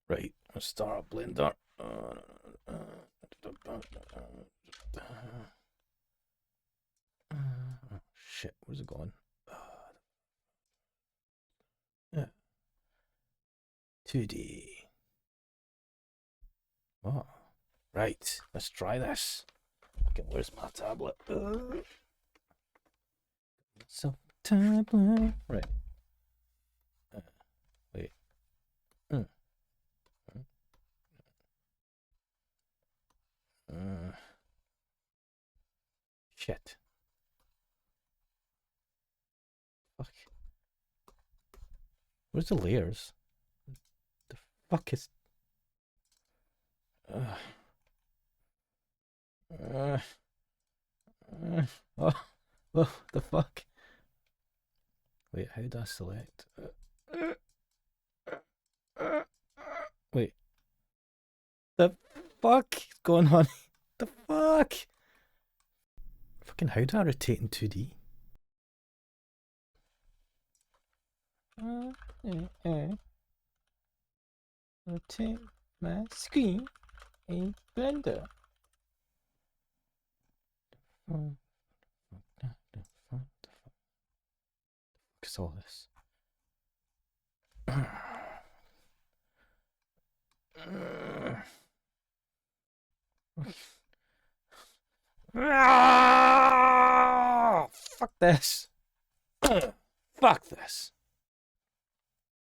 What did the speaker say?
Right, let's start a blender. Shit, where's it going? Yeah. 2D. Oh, right, let's try this. Okay, where's my tablet? So tablet. Right. Wait. Mm. Uh, Shit. Fuck. Where's the layers? The fuck is? Uh, uh, oh, oh, the fuck. Wait, how do I select? Wait, the fuck is going on? The fuck? Fucking how do I rotate in 2D? Rotate my screen in Blender. The fuck is all this? Fuck this. Fuck this.